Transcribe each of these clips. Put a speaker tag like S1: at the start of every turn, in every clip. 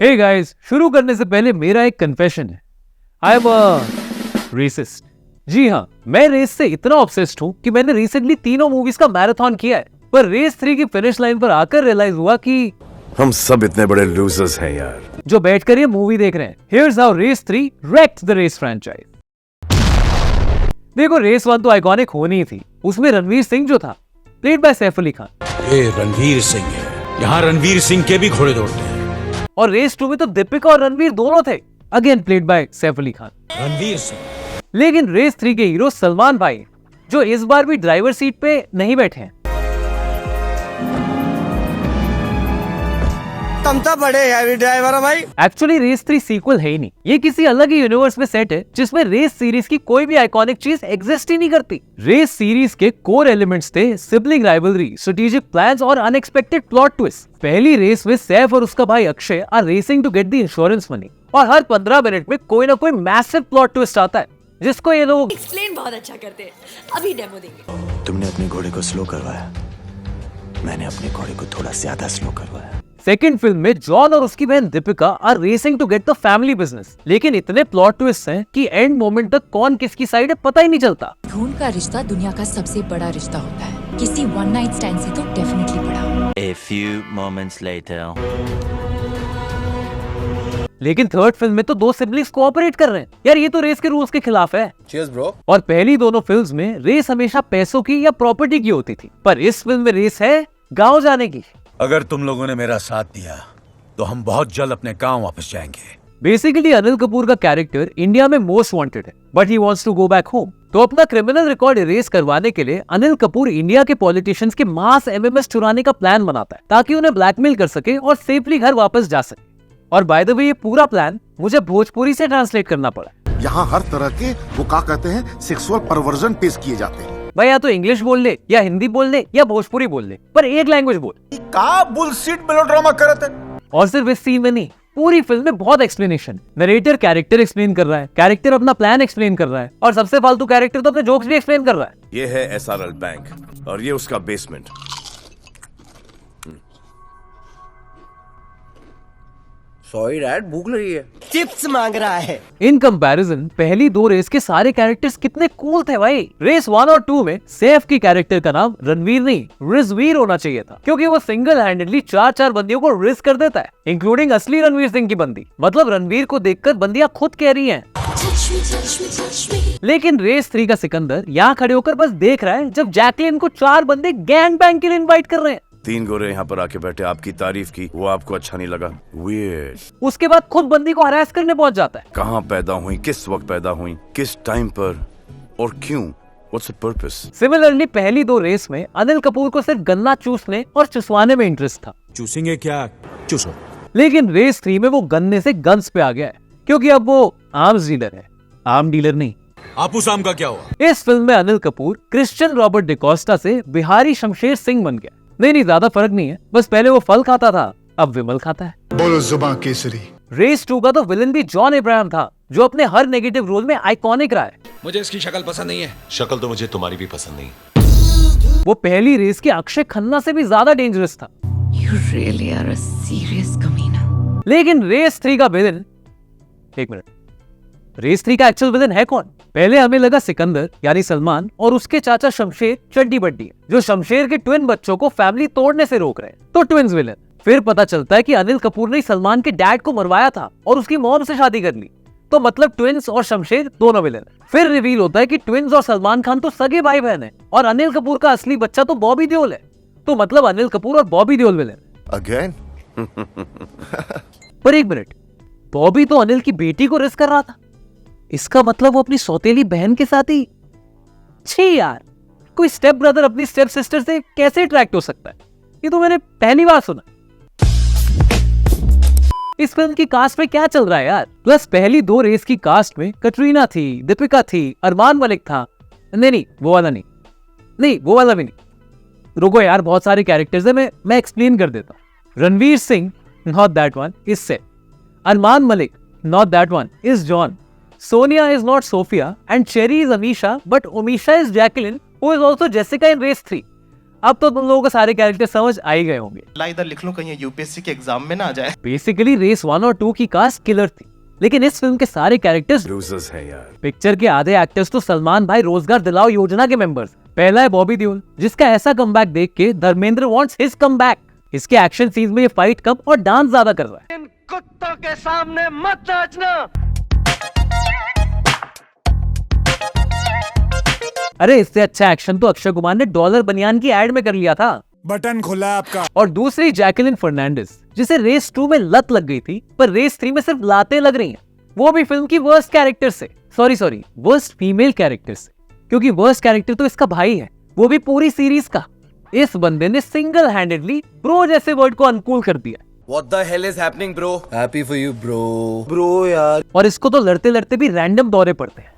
S1: Hey guys, शुरू करने से पहले मेरा एक कन्फेशन है। I am a resist. जी हाँ, मैं रेस से इतना ऑब्सेस्ड हूँ कि मैंने रिसेंटली तीनों मूवीज का मैराथन किया है। पर रेस 3 की फिनिश लाइन पर आकर रियलाइज हुआ कि
S2: हम सब इतने बड़े लूजर्स हैं यार,
S1: जो बैठकर ये मूवी देख रहे हैं। Here's how race 3 wrecked the race franchise। देखो, रेस 1 तो आइकॉनिक होनी ही थी। उसमें रणवीर सिंह जो था, प्लेड बाय सैफ अली खान।
S3: ये रणवीर सिंह है, यहाँ रणवीर सिंह के भी घोड़े दौड़ते हैं।
S1: और रेस 2 में तो दीपिका और रणवीर दोनों थे, again played by Saif Ali Khan.
S3: Ranveer Singh.
S1: लेकिन रेस 3 के हीरो सलमान भाई, जो इस बार भी ड्राइवर सीट पे नहीं बैठे हैं।
S4: तुम तो बड़े हैवी ड्राइवर हो भाई।
S1: एक्चुअली रेस 3 सीक्वल है ही नहीं, ये किसी अलग ही यूनिवर्स में सेट है जिसमें रेस सीरीज की कोई भी आइकॉनिक चीज एग्जिस्ट ही नहीं करती। रेस सीरीज के कोर एलिमेंट्स थे सिबलिंग राइवलरी, स्ट्रेटेजिक प्लान्स और अनएक्सपेक्टेड प्लॉट ट्विस्ट। पहली रेस में सैफ और उसका भाई Akshay are racing to get the insurance money, और हर 15 मिनट में कोई ना कोई मैसिव प्लॉट ट्विस्ट आता है जिसको ये लोग
S5: एक्सप्लेन बहुत अच्छा करते हैं। अभी डेमो देंगे।
S4: तुमने अपने घोड़े को स्लो करवाया, मैंने अपने घोड़े को थोड़ा ज्यादा स्लो करवाया।
S1: सेकंड फिल्म में जॉन और उसकी बहन Deepika are racing to get the family business, लेकिन इतने प्लॉट ट्विस्ट हैं कि एंड मोमेंट तक कौन किसकी साइड है पता ही नहीं चलता।
S6: खून का रिश्ता दुनिया का सबसे बड़ा रिश्ता होता है, किसी वन नाइट स्टैंड से तो डेफिनेटली बड़ा।
S7: A few moments later.
S1: लेकिन थर्ड फिल्म में तो दो सिबलिंग्स कोऑपरेट कर रहे हैं। यार, ये तो रेस के रूल्स के खिलाफ है।
S4: Cheers bro।
S1: और पहली दोनों फिल्म्स में रेस हमेशा पैसों की या प्रॉपर्टी की होती थी, पर इस फिल्म में रेस है गांव जाने की।
S3: अगर तुम लोगों ने मेरा साथ दिया तो हम बहुत जल्द अपने गांव वापस जाएंगे।
S1: बेसिकली अनिल कपूर का कैरेक्टर इंडिया में मोस्ट वांटेड है, but he wants to go back home. तो अपना क्रिमिनल रिकॉर्ड इरेज करवाने के लिए अनिल कपूर इंडिया के पॉलिटिशियंस के मास एमएमएस चुराने का प्लान बनाता है ताकि उन्हें ब्लैकमेल कर सके और सेफली घर वापस जा सके। और बाय द वे, ये पूरा प्लान मुझे भोजपुरी से ट्रांसलेट करना पड़ा।
S8: यहाँ हर तरह के वो क्या कहते हैं सेक्सुअल परवर्जन पेश किए जाते हैं।
S1: भाई, या तो इंग्लिश बोल ले, या हिंदी बोल ले, या भोजपुरी बोल ले, पर एक लैंग्वेज बोल।
S3: का बुलशिट मेलोड्रामा करत है।
S1: और सिर्फ इस सीन में नहीं, पूरी फिल्म में बहुत एक्सप्लेनेशन। नरेटर कैरेक्टर एक्सप्लेन कर रहा है, कैरेक्टर अपना प्लान एक्सप्लेन कर रहा है, और सबसे फालतू कैरेक्टर तो अपने जोक्स भी एक्सप्लेन कर रहा है।
S2: ये है एसआरएल बैंक और ये उसका बेसमेंट।
S4: सॉरी डैड, भूख लगी है। चिप्स मांग रहा है।
S1: इन कंपैरिजन पहली दो रेस के सारे कैरेक्टर्स कितने कूल थे भाई। रेस 1 और 2 में सैफ की कैरेक्टर का नाम रणवीर नहीं रिजवीर होना चाहिए था, क्योंकि वो सिंगल हैंडेडली 4 बंदियों को रिस्क कर देता है, इंक्लूडिंग असली रणवीर सिंह की बंदी। मतलब रणवीर को देखकर बंदियां खुद कह रही हैं। लेकिन रेस 3 का सिकंदर यहाँ खड़े होकर बस देख रहा है जब जैकलिन को 4 बंदे गैंग बैंग के लिए इन्वाइट कर रहे हैं।
S2: 3 गोरे यहाँ पर आके बैठे, आपकी तारीफ की, वो आपको अच्छा नहीं लगा। Weird।
S1: उसके बाद खुद बंदी को हरास करने पहुंच जाता है।
S2: कहाँ पैदा हुई, किस वक्त पैदा हुई, किस टाइम पर और क्यों, What's the purpose?
S1: सिमिलरली पहली दो रेस में अनिल कपूर को सिर्फ गन्ना चूसने और चुसवाने में इंटरेस्ट था।
S3: चूसेंगे क्या, चूसो।
S1: लेकिन रेस 3 में वो गन्ने से गन्स पे आ गया है, क्योंकि अब वो आर्म्स डीलर है, आर्म डीलर नहीं।
S3: आपूस आम का क्या हुआ?
S1: इस फिल्म में अनिल कपूर क्रिश्चियन रॉबर्ट डिकोस्टा से बिहारी शमशेर सिंह बन गया। नहीं, ज्यादा फर्क नहीं है, बस पहले वो फल खाता था, अब विमल खाता है।
S8: बोलो जुबान केसरी।
S1: रेस 2 का तो विलन भी जॉन अब्राहम था, जो अपने हर नेगेटिव रोल में आइकॉनिक रहा है।
S3: मुझे इसकी शक्ल पसंद नहीं है।
S9: शक्ल तो मुझे तुम्हारी भी पसंद नहीं।
S1: वो पहली रेस के अक्षय खन्ना से भी ज्यादा डेंजरस था।
S6: You really are a serious कमीना।
S1: लेकिन रेस 3 का विलन, एक मिनट, रेस 3 का एक्चुअल विलन है कौन? पहले हमें लगा सिकंदर यानी सलमान और उसके चाचा शमशेर चड्डी बड्डी, जो शमशेर के ट्विन बच्चों को फैमिली तोड़ने से रोक रहे हैं, तो ट्विंस विलन। फिर पता चलता है कि अनिल कपूर ने सलमान के डैड को मरवाया था और उसकी मॉम से शादी कर ली, तो मतलब ट्विंस और शमशेर दोनों विलन। फिर रिवील होता है कि ट्विंस और सलमान खान तो सगे भाई बहन है, और अनिल कपूर का असली बच्चा तो बॉबी देओल है, तो मतलब अनिल कपूर और बॉबी देओल विलन।
S2: Again?
S1: पर एक मिनट, बॉबी तो अनिल की बेटी को रिस्क कर रहा था, इसका मतलब वो अपनी सौतेली बहन के साथ ही। छी यार, कोई स्टेप ब्रदर अपनी स्टेप सिस्टर से कैसे अट्रैक्ट हो सकता है? ये तो मैंने पहली बार सुना। इस फिल्म की कास्ट में क्या चल रहा है यार? प्लस पहली दो रेस की कास्ट में कटरीना थी, दीपिका थी, अरमान मलिक था। नहीं, वो वाला नहीं, वो वाला भी नहीं। रुको यार, बहुत सारे कैरेक्टर्स है, मैं एक्सप्लेन कर देता हूँ। Ranveer Singh, not that one, is set. Arman Malik, not that one, is John. Sonia is not Sophia and Cherry is Amisha, but Omisha is Jacqueline, who is also Jessica in Race 3. अब तो तुम लोगों को सारे कैरेक्टर समझ आ ही गए होंगे।
S10: ला इधर लिख लूं कहीं यूपीएससी के एग्जाम में ना आ जाए।
S1: बेसिकली रेस 1 और 2 की कास्ट किलर थी, लेकिन इस फिल्म के सारे कैरेक्टर्स
S2: लूजर्स है यार।
S1: पिक्चर के आधे एक्टर्स तो सलमान भाई रोजगार दिलाओ योजना के मेंबर्स। पहला है बॉबी देओल, जिसका ऐसा कमबैक देख के धर्मेंद्र वांट्स हिज कमबैक। इसके एक्शन सीन्स में ये फाइट कम और डांस ज्यादा कर रहा है। इन कुत्तों के सामने मत नाचना। अरे इससे अच्छा एक्शन तो अक्षय कुमार ने डॉलर बनियान की एड में कर लिया था।
S3: बटन खुला आपका।
S1: और दूसरी जैकलिन फर्नांडिस, जिसे रेस 2 में लत लग गई थी, पर रेस 3 में सिर्फ लातें लग रही हैं। वो भी फिल्म की वर्स्ट कैरेक्टर से, सॉरी वर्स्ट फीमेल कैरेक्टर से, क्योंकि वर्स्ट कैरेक्टर तो इसका भाई है, वो भी पूरी सीरीज का। इस बंदे ने सिंगल हैंडेडली ब्रो जैसे वर्ड को अनकूल कर दिया।
S11: What the hell is happening, bro? Happy for you, bro. Bro यार।
S1: और इसको तो लड़ते लड़ते भी रैंडम दौरे पड़ते हैं।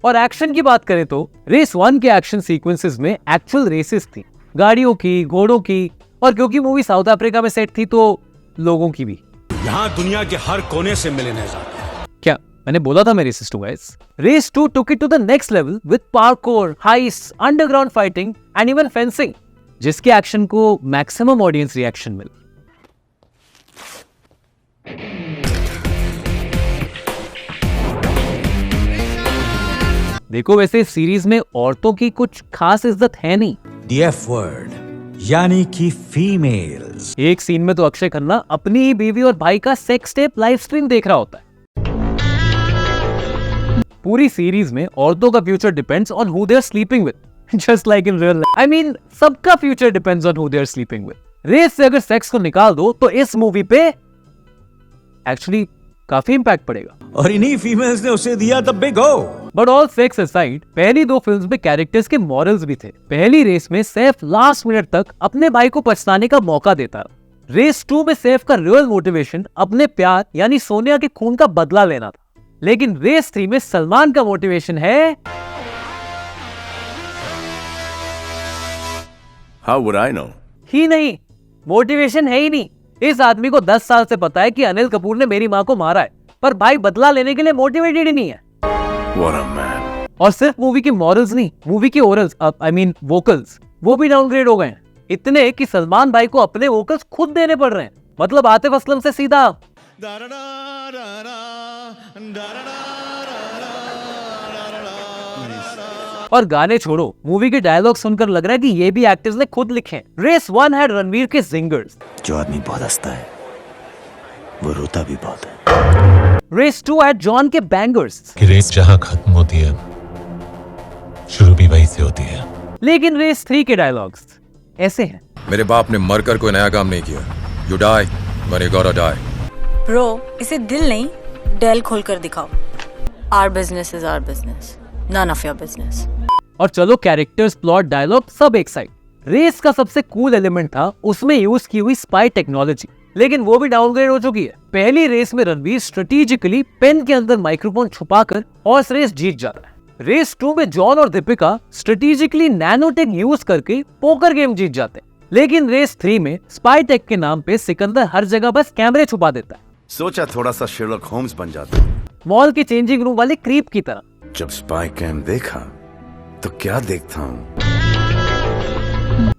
S1: और एक्शन की बात करें तो रेस 1 के एक्शन सीक्वेंसेस में एक्चुअल रेसेस थी, गाड़ियों की, घोड़ों की, और क्योंकि मूवी साउथ अफ्रीका में सेट थी तो लोगों की भी।
S3: यहाँ दुनिया के हर कोने से मिलने जाते हैं।
S1: क्या मैंने बोला था मैं रेसिस 2 guys. Race 2 took it to the next level with parkour, heists, underground fighting and even fencing, जिसके एक्शन को मैक्सिमम ऑडियंस रिएक्शन मिला। देखो वैसे इस सीरीज में औरतों की कुछ खास इज्जत है नहीं।
S3: The F word, यानी कि फीमेल्स।
S1: एक सीन में तो अक्षय खन्ना अपनी ही बीवी और भाई का सेक्स टेप लाइव स्ट्रीम देख रहा होता है। पूरी सीरीज में औरतों का future depends on who they are sleeping with, just like in real life. I mean सबका future depends on who they are sleeping with. Race से अगर सेक्स को निकाल दो तो इस मूवी पे एक्चुअली काफी इंपैक्ट पड़ेगा।
S3: और इन्हीं फीमेल्स ने उसे दिया the big O.
S1: But all sex aside, पहली 2 फिल्म्स में कैरेक्टर्स के मॉरल्स भी थे। पहली रेस में सैफ लास्ट मिनट तक अपने भाई को पछताने का मौका देता। रेस 2 में सैफ का रियल मोटिवेशन अपने प्यार यानी सोनिया के खून का बदला लेना था। लेकिन रेस 3 में सलमान का मोटिवेशन है
S2: How would I know?
S1: ही नहीं, मोटिवेशन है ही नहीं। इस आदमी को 10 साल से पता है कि अनिल कपूर ने मेरी माँ को मारा है, पर भाई बदला लेने के लिए मोटिवेटेड ही नहीं है।
S2: What a man.
S1: और सिर्फ मूवी की मॉरल्स नहीं, मूवी की ओरल्स, आई मीन वोकल्स, वो भी डाउनग्रेड हो गए हैं। इतने कि सलमान भाई को अपने वोकल्स खुद देने पड़ रहे हैं। मतलब आतिफ असलम से सीधा और गाने छोड़ो, मूवी के डायलॉग सुनकर लग रहा है कि ये भी एक्टर्स ने खुद लिखे हैं। रेस 1 हैड रणवीर के जिंगर्स।
S4: जो आदमी बहुत हंसता है वो रोता भी बहुत है।
S1: रेस 2 हैड जॉन के बैंगर्स।
S9: कि रेस जहां खत्म होती है शुरू भी वहीं से होती है।
S1: लेकिन रेस 3 के डायलॉग्स ऐसे हैं।
S11: मेरे बाप ने मरकर कोई नया काम नहीं किया। You die, but you gotta die.
S5: Bro इसे दिल नहीं डेल खोल कर दिखाओ। Our business is our business, none of your business.
S1: और चलो कैरेक्टर्स, प्लॉट, डायलॉग सब एक साइड। रेस का सबसे कूल एलिमेंट था उसमें यूज की हुई स्पाई टेक्नोलॉजी, लेकिन वो भी डाउनग्रेड हो चुकी है। पहली रेस में रणवीर स्ट्रेटेजिकली पेन के अंदर माइक्रोफोन छुपाकर हॉर्स रेस जीत जाता है। रेस 2 में जॉन और दीपिका स्ट्रेटेजिकली नैनोटेक यूज करके पोकर गेम जीत जाते हैं। लेकिन रेस 3 में स्पाई टेक के नाम पे सिकंदर हर जगह बस कैमरे छुपा देता है।
S2: सोचा थोड़ा सा शेरलॉक होम्स बन जाता।
S1: मॉल के चेंजिंग रूम वाले क्रीप की तरह।
S2: जब स्पाई कैम देखा तो क्या देखता हूँ।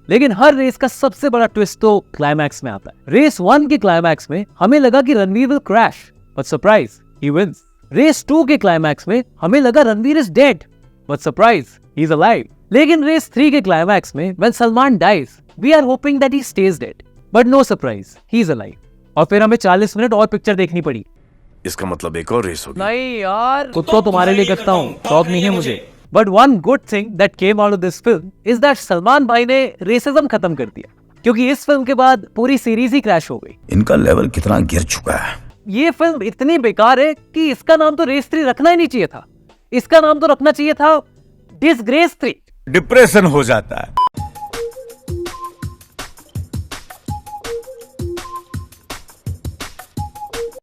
S1: लेकिन हर रेस का सबसे बड़ा ट्विस्ट तो क्लाइमैक्स में आता है। रेस 1 के क्लाइमैक्स में हमें लगा कि Ranveer will crash, but surprise he wins. Race 2 के क्लाइमैक्स में हमें लगा Ranveer is dead, but surprise he is alive. लेकिन रेस 3 के क्लाइमैक्स में when Salman dies we are hoping that he stays dead, but no surprise he is alive. और फिर हमें 40 मिनट और पिक्चर देखनी पड़ी।
S2: इसका मतलब एक और रेस होगी।
S1: नहीं यार, खुद तो तुम्हारे लिए करता हूँ, शौक नहीं है मुझे। But one good thing that came out of this film is that Salman भाई ने रेसिज्म खत्म कर दिया, क्योंकि इस फिल्म के बाद पूरी सीरीज ही क्रैश हो गई।
S3: इनका लेवल कितना गिर चुका है।
S1: ये फिल्म इतनी बेकार है कि इसका नाम तो रेस 3 रखना ही नहीं चाहिए था। इसका नाम तो रखना चाहिए था डिसग्रेस 3।
S3: डिप्रेशन हो जाता है।